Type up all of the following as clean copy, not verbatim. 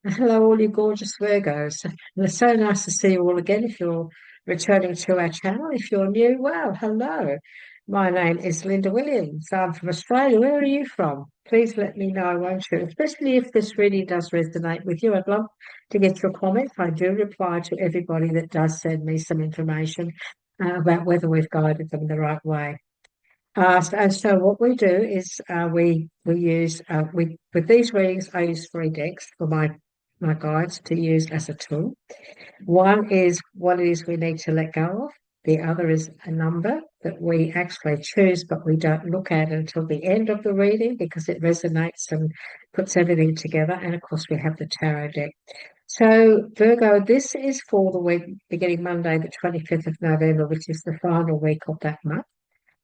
Hello, all you gorgeous Virgos. And it's so nice to see you all again. If you're returning to our channel, if you're new, well, hello. My name is Linda Williams. I'm from Australia. Where are you from? Please let me know, won't you? Especially if this really does resonate with you. I'd love to get your comments. I do reply to everybody that does send me some information about whether we've guided them the right way. So what we do is we use we with these readings I use three decks for my guides to use as a tool. One is what it is we need to let go of. The other is a number that we actually choose, but we don't look at until the end of the reading because it resonates and puts everything together. And of course, we have the tarot deck. So Virgo, this is for the week beginning Monday, the 25th of November, which is the final week of that month.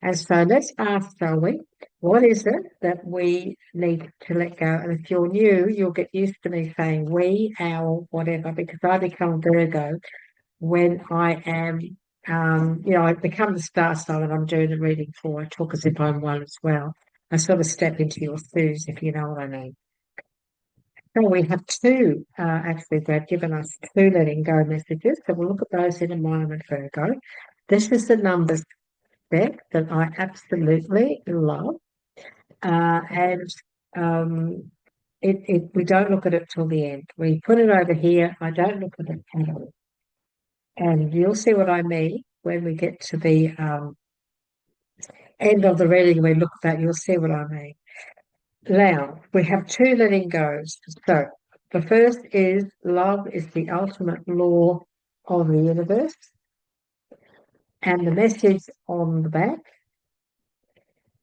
And so let's ask, shall we, what is it that we need to let go? And if you're new, you'll get used to me saying we, our, whatever, because I become Virgo when I am, I become the star sign that I'm doing the reading for. I talk as if I'm one as well. I sort of step into your shoes, if you know what I mean. So we have two, actually, they've given us two letting go messages. So we'll look at those in a moment, Virgo. This is the numbers deck that I absolutely love. And we don't look at it till the end. We put it over here. I don't look at it at all. And you'll see what I mean when we get to the end of the reading. We look at that, you'll see what I mean. Now, we have two letting goes. So the first is love is the ultimate law of the universe. And the message on the back,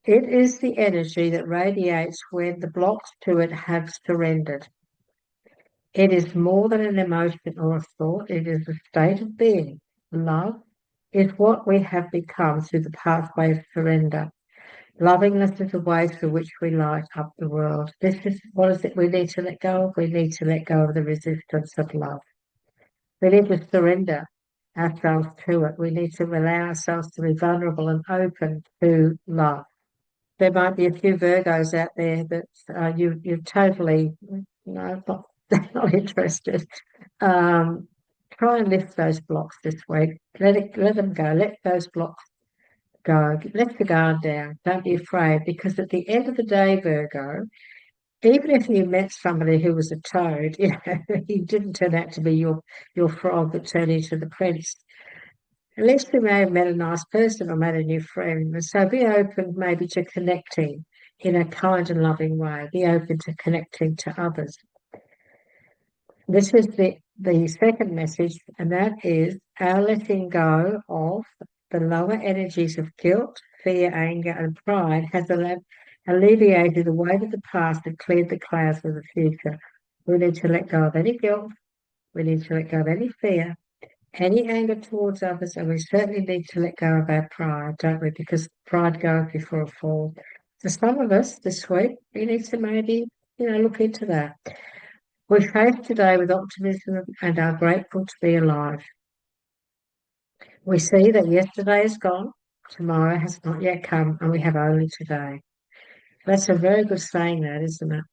it is the energy that radiates when the blocks to it have surrendered. It is more than an emotion or a thought, it is a state of being. Love is what we have become through the pathway of surrender. Lovingness is the way through which we light up the world. This is what is it we need to let go of? We need to let go of the resistance of love. We need to surrender ourselves to it. We need to allow ourselves to be vulnerable and open to love. There might be a few Virgos out there that you're totally not, not interested. Um, Try and lift those blocks this week. Let them go. Let those blocks go. Let the guard down. Don't be afraid, because at the end of the day, Virgo, even if you met somebody who was a toad, he didn't turn out to be your frog that turned into the prince. At least we may have met a nice person or met a new friend. And so be open maybe to connecting in a kind and loving way. Be open to connecting to others. This is the second message, and that is our letting go of the lower energies of guilt, fear, anger, and pride has alleviated the weight of the past and cleared the clouds of the future. We need to let go of any guilt. We need to let go of any fear, any anger towards others, and we certainly need to let go of our pride, don't we? Because pride goes before a fall. For some of us this week, we need to maybe, look into that. We face today with optimism and are grateful to be alive. We see that yesterday is gone, tomorrow has not yet come, and we have only today. That's a very good saying, that, isn't it?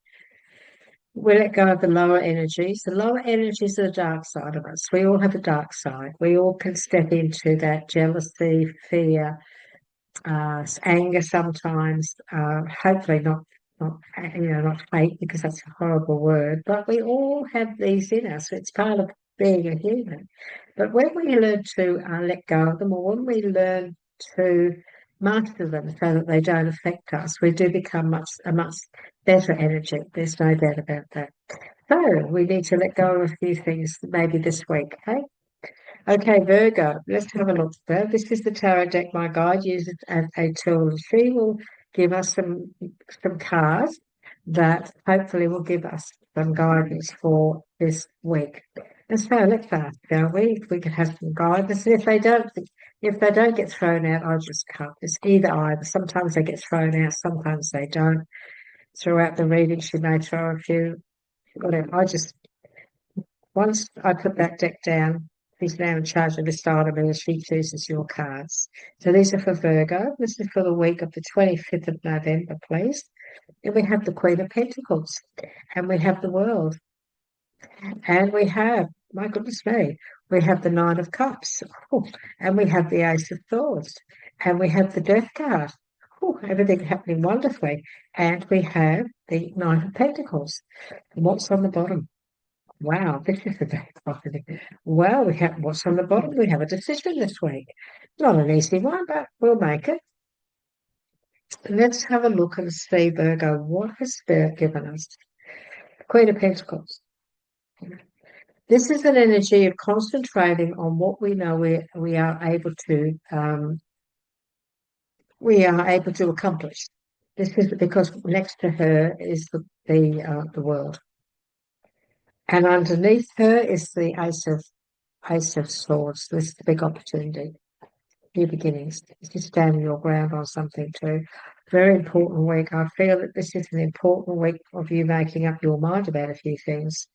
We let go of the lower energies. The lower energies are the dark side of us. We all have a dark side. We all can step into that jealousy, fear, anger sometimes. Hopefully not hate, because that's a horrible word. But we all have these in us. It's part of being a human. But when we learn to let go of them, or when we learn to master them so that they don't affect us, we do become a much better energy. There's no doubt about that. So we need to let go of a few things maybe this week, okay? Okay, Virgo, let's have a look. This is the tarot deck my guide uses as a tool. She will give us some cards that hopefully will give us some guidance for this week. And so let's ask, shall we? If we can have some guidance. And if they don't get thrown out, I'll just cut. It's either. Sometimes they get thrown out, sometimes they don't. Throughout the reading, she may throw a few, whatever. Once I put that deck down, she's now in charge of this item and she chooses your cards. So these are for Virgo. This is for the week of the 25th of November, please. And we have the Queen of Pentacles and we have the World. And we have, my goodness me, we have the Nine of Cups, oh, and we have the Ace of Swords, and we have the Death card. Oh, everything happening wonderfully. And we have the Nine of Pentacles. And what's on the bottom? Wow, this is a very positive. Well, we have what's on the bottom? We have a decision this week. Not an easy one, but we'll make it. Let's have a look and see, Virgo, what has Spirit given us? Queen of Pentacles. This is an energy of concentrating on what we know we are able to accomplish. This is because next to her is the world, and underneath her is the Ace of Swords. This is the big opportunity, new beginnings. Just standing your ground on something too. Very important week. I feel that this is an important week of you making up your mind about a few things.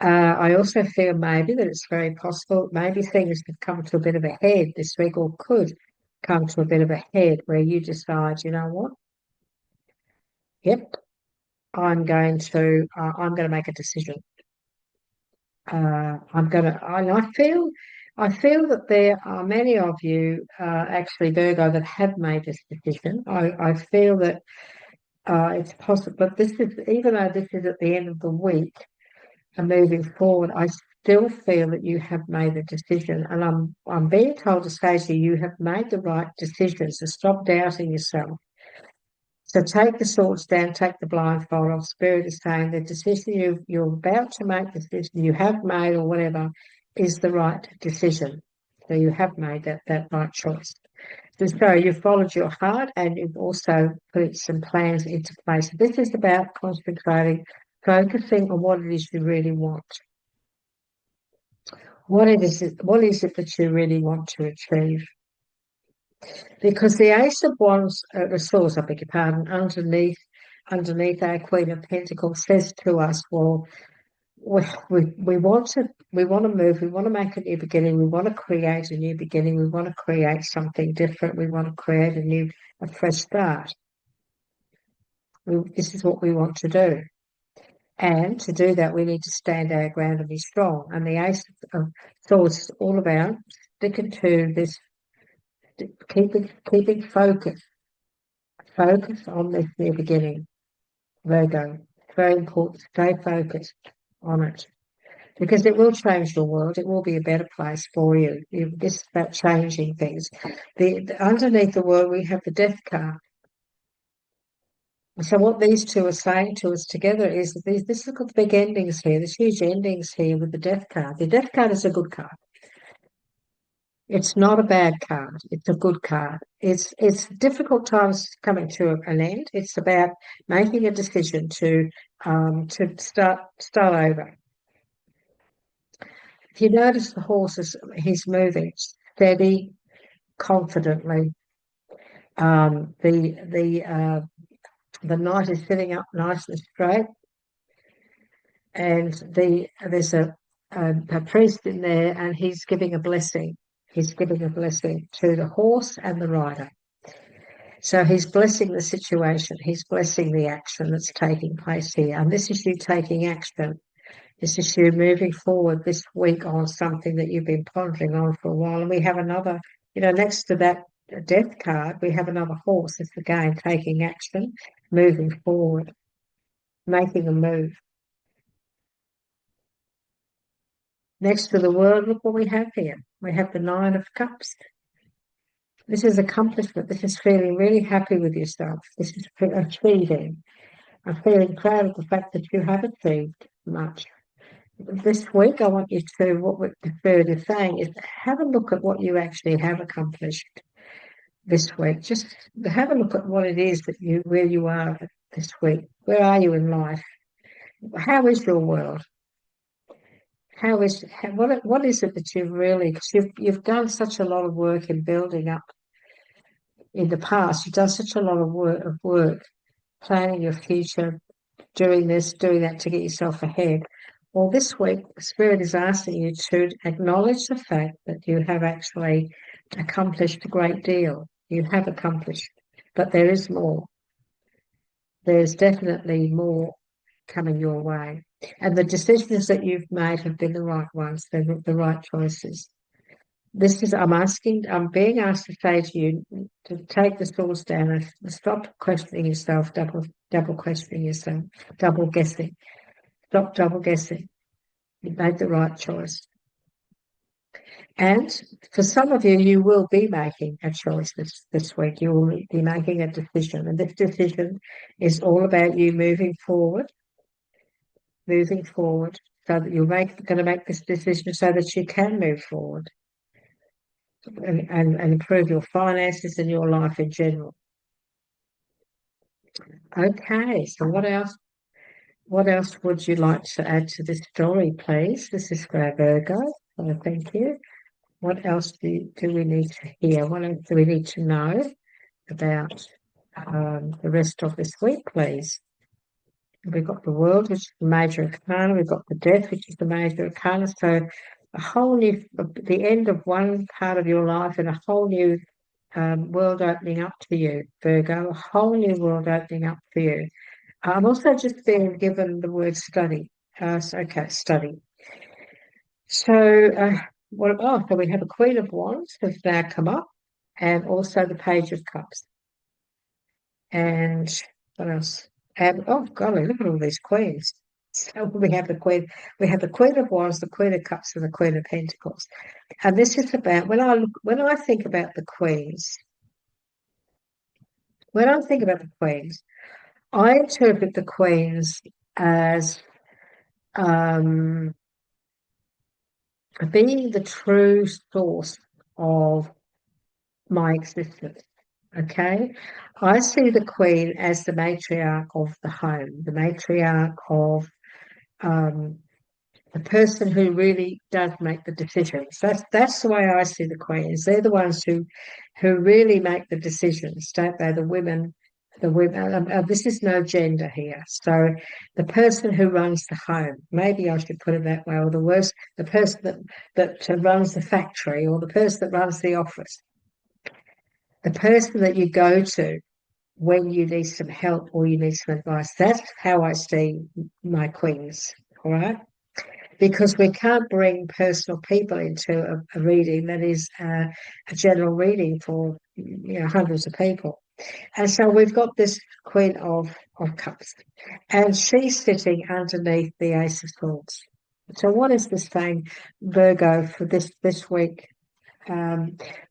I also feel maybe that it's very possible, maybe things have come to a bit of a head this week, or could come to a bit of a head where you decide, you know what? Yep, I'm going to make a decision. I feel that there are many of you, actually, Virgo, that have made this decision. I feel that it's possible, but this is, even though this is at the end of the week, and moving forward, I still feel that you have made a decision, and I'm being told to say to you, you have made the right decision. So stop doubting yourself. So take the swords down, take the blindfold off. Spirit is saying the decision you're about to make, the decision you have made, or whatever, is the right decision. So you have made that right choice. So you've followed your heart, and you've also put some plans into place. This is about concentrating, focusing on what it is you really want. What is it that you really want to achieve? Because the Ace of Wands, Swords, I beg your pardon, underneath our Queen of Pentacles says to us, well, we want to move, we want to make a new beginning, we want to create a new beginning, we want to create something different, we want to create a fresh start. This is what we want to do. And to do that, we need to stand our ground and be strong. And the Ace of Swords is all about sticking to this, keeping focus on this new beginning, Virgo. It's very important to stay focused on it, because it will change your world. It will be a better place for you. This is about changing things. Underneath the world, we have the Death card. So what these two are saying to us together is that this has got big endings here. There's huge endings here with the Death card. The Death card is a good card. It's not a bad card. It's a good card. It's difficult times coming to an end. It's about making a decision to start over. If you notice the horse, he's moving steady, confidently. The knight is sitting up nice and straight, and there's a priest in there, and he's giving a blessing. He's giving a blessing to the horse and the rider. So he's blessing the situation. He's blessing the action that's taking place here. And this is you taking action. This is you moving forward this week on something that you've been pondering on for a while. And we have another, next to that Death card, we have another horse. It's again taking action, moving forward, making a move. Next to the World, look what we have here. We have the Nine of Cups. This is accomplishment. This is feeling really happy with yourself. This is achieving. I'm feeling proud of the fact that you have achieved much. This week, I want you to, what the Spirit is saying is, have a look at what you actually have accomplished this week. Just have a look at what it is where you are this week. Where are you in life? How is your world? What is it that you've really, because you've done such a lot of work in building up in the past. You've done such a lot of work planning your future, doing this, doing that to get yourself ahead. Well, this week, Spirit is asking you to acknowledge the fact that you have actually accomplished a great deal. You have accomplished, but there is more. There's definitely more coming your way. And the decisions that you've made have been the right ones. They're the right choices. I'm being asked to say to you to take the thoughts down and stop questioning yourself, double questioning yourself, double guessing. Stop double guessing. You made the right choice. And for some of you, you will be making a choice this week. You will be making a decision. And this decision is all about you moving forward, so that you're going to make this decision so that you can move forward and improve your finances and your life in general. Okay, so what else? What else would you like to add to this story, please? This is for our Virgo. So thank you. What else do we need to hear? What else do we need to know about the rest of this week, please? We've got the World, which is the major arcana. We've got the Death, which is the major arcana. So the end of one part of your life and a whole new world opening up to you, Virgo. A whole new world opening up for you. I'm also just being given the word study. Okay, study. So, so we have a Queen of Wands has now come up, and also the Page of Cups. And what else? And oh golly, look at all these queens. So we have the Queen of Wands, the Queen of Cups, and the Queen of Pentacles. And this is about when I think about the queens. When I think about the queens, I interpret the queens as being the true source of my existence. Okay, I see the Queen as the matriarch of the home, the matriarch of the person who really does make the decisions. That's the way I see the Queens. They're the ones who really make the decisions, don't they? The women. This is no gender here. So the person who runs the home, maybe I should put it that way, or the person that runs the factory, or the person that runs the office, the person that you go to when you need some help or you need some advice. That's how I see my queens. All right. Because we can't bring personal people into a reading that is a general reading for hundreds of people. And so we've got this Queen of Cups, and she's sitting underneath the Ace of Swords. So what is this saying, Virgo, for this week?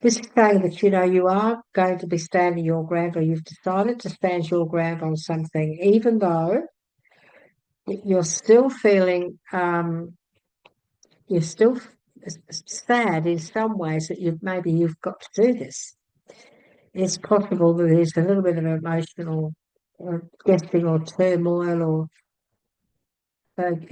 This is saying that you are going to be standing your ground, or you've decided to stand your ground on something, even though you're still feeling you're still sad in some ways that you've got to do this. It's possible that there's a little bit of emotional guessing or turmoil or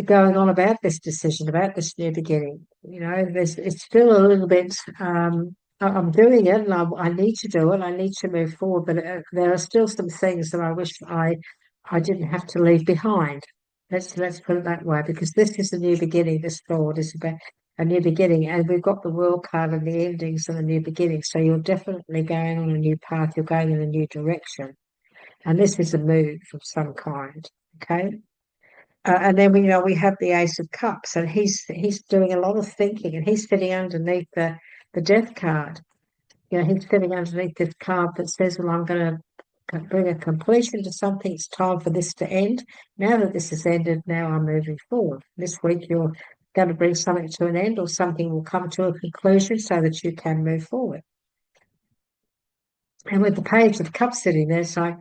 going on about this decision, about this new beginning. It's still a little bit. I'm doing it, and I need to do it. I need to move forward, but there are still some things that I wish I didn't have to leave behind. Let's put it that way, because this is a new beginning. This thought is about a new beginning, and we've got the World card and the endings and the new beginning. So you're definitely going on a new path. You're going in a new direction, and this is a move of some kind. Okay. And then we have the Ace of Cups, and he's doing a lot of thinking, and he's sitting underneath the Death card. He's sitting underneath this card that says, "Well, I'm going to bring a completion to something. It's time for this to end. Now that this has ended, now I'm moving forward. This week you're going to bring something to an end, or something will come to a conclusion so that you can move forward." And with the Page of Cups sitting there, so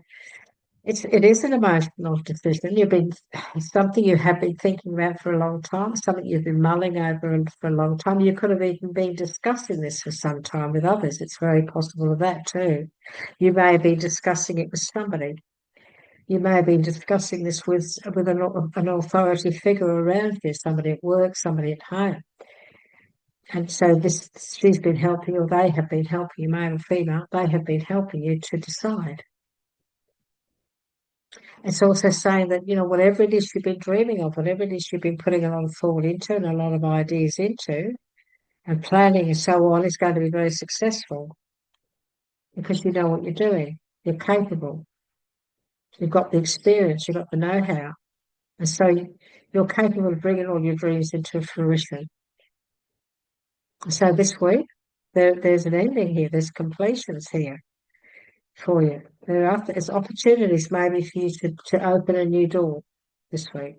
it is an emotional decision. Something you have been thinking about for a long time, something you've been mulling over for a long time. You could have even been discussing this for some time with others. It's very possible of that too. You may have been discussing it with somebody. You may have been discussing this with an authority figure around you, somebody at work, somebody at home. And so she's been helping, or they have been helping you, male or female, they have been helping you to decide. It's also saying that, whatever it is you've been dreaming of, whatever it is you've been putting a lot of thought into and a lot of ideas into and planning and so on is going to be very successful, because you know what you're doing. You're capable. You've got the experience. You've got the know-how. And so you're capable of bringing all your dreams into fruition. So this week, there's an ending here. There's completions here for you. There's opportunities maybe for you to open a new door this week.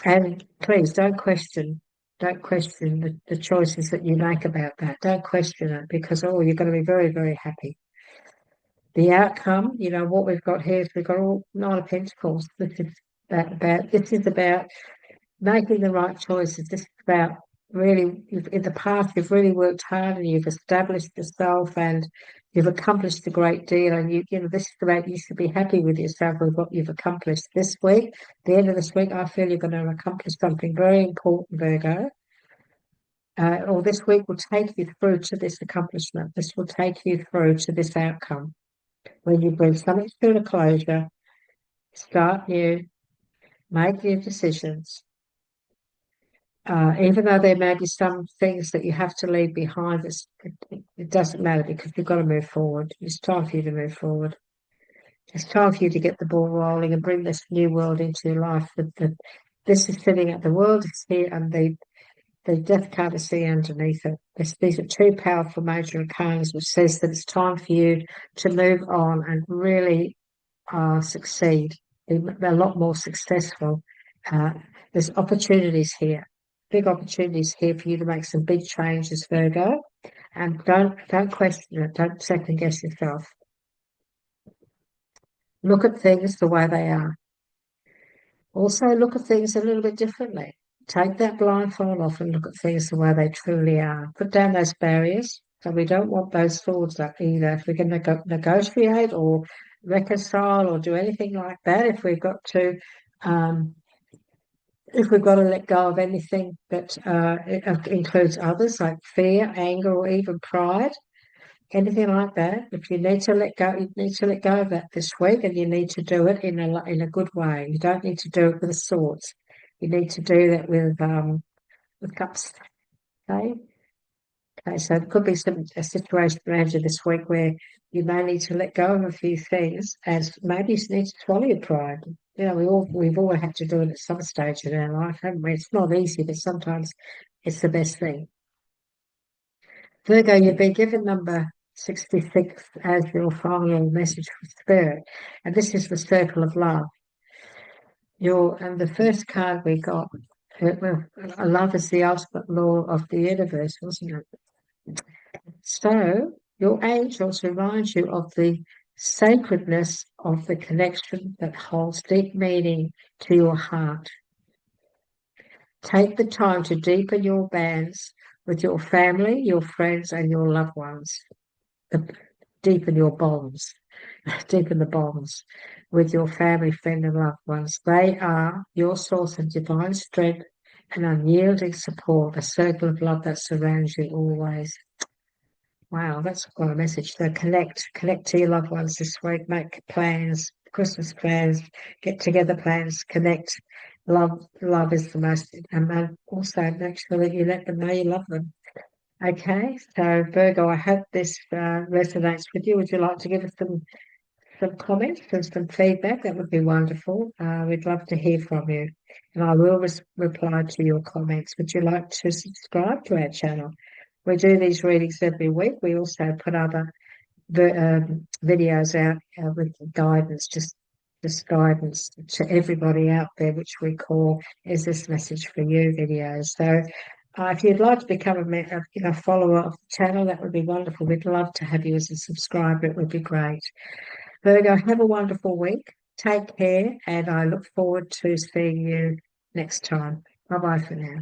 And please don't question the choices that you make about that. Don't question it because, oh, you're going to be very, very happy. The outcome, what we've got here is we've got all Nine of Pentacles. This is about making the right choices. This is about really, in the past, you've really worked hard and you've established yourself and you've accomplished a great deal. And this is about you should be happy with yourself with what you've accomplished this week. The end of this week, I feel you're going to accomplish something very important, Virgo. Or this week will take you through to this accomplishment. This will take you through to this outcome. When you bring something to a closure, start new, make new decisions. Even though there may be some things that you have to leave behind, it doesn't matter because you've got to move forward. It's time for you to move forward. It's time for you to get the ball rolling and bring this new world into your life. This is sitting at the world is here and the death card is see underneath it. These are two powerful major arcanas, which says that it's time for you to move on and really succeed, be a lot more successful. There's opportunities here, big opportunities here for you to make some big changes, Virgo. And don't question it. Don't second guess yourself. Look at things the way they are. Also, look at things a little bit differently. Take that blindfold off and look at things the way they truly are. Put down those barriers. So we don't want those swords up either. If we're going to negotiate or reconcile or do anything like that, if we've got to let go of anything that includes others, like fear, anger, or even pride, anything like that, if you need to let go, you need to let go of that this week, and you need to do it in a good way. You don't need to do it with swords. You need to do that with cups. Okay. Okay, so it could be a situation around you this week where you may need to let go of a few things, as maybe you need to swallow your pride. We've all had to do it at some stage in our life, haven't we? It's not easy, but sometimes it's the best thing. Virgo, you've been given number 66 as your final message from Spirit, and this is the circle of love. And the first card we got, love is the ultimate law of the universe, wasn't it? So your angels remind you of the sacredness of the connection that holds deep meaning to your heart. Take the time to deepen your bands with your family, your friends, and your loved ones. Deepen your bonds. Deepen the bonds with your family, friend, and loved ones. They are your source of divine strength and unyielding support, a circle of love that surrounds you always. Wow, that's quite a message. So connect to your loved ones this week. Make plans, Christmas plans, get together plans, connect. Love is the most, and also make sure that you let them know you love them. Okay, so Virgo, I hope this resonates with you. Would you like to give us some comments and some feedback? That would be wonderful. We'd love to hear from you, and I will reply to your comments. Would you like to subscribe to our channel? We do these readings every week. We also put other videos out with guidance, just guidance to everybody out there, which we call "Is This Message for You" videos. So if you'd like to become a follower of the channel, that would be wonderful. We'd love to have you as a subscriber. It would be great. Virgo, have a wonderful week. Take care, and I look forward to seeing you next time. Bye-bye for now.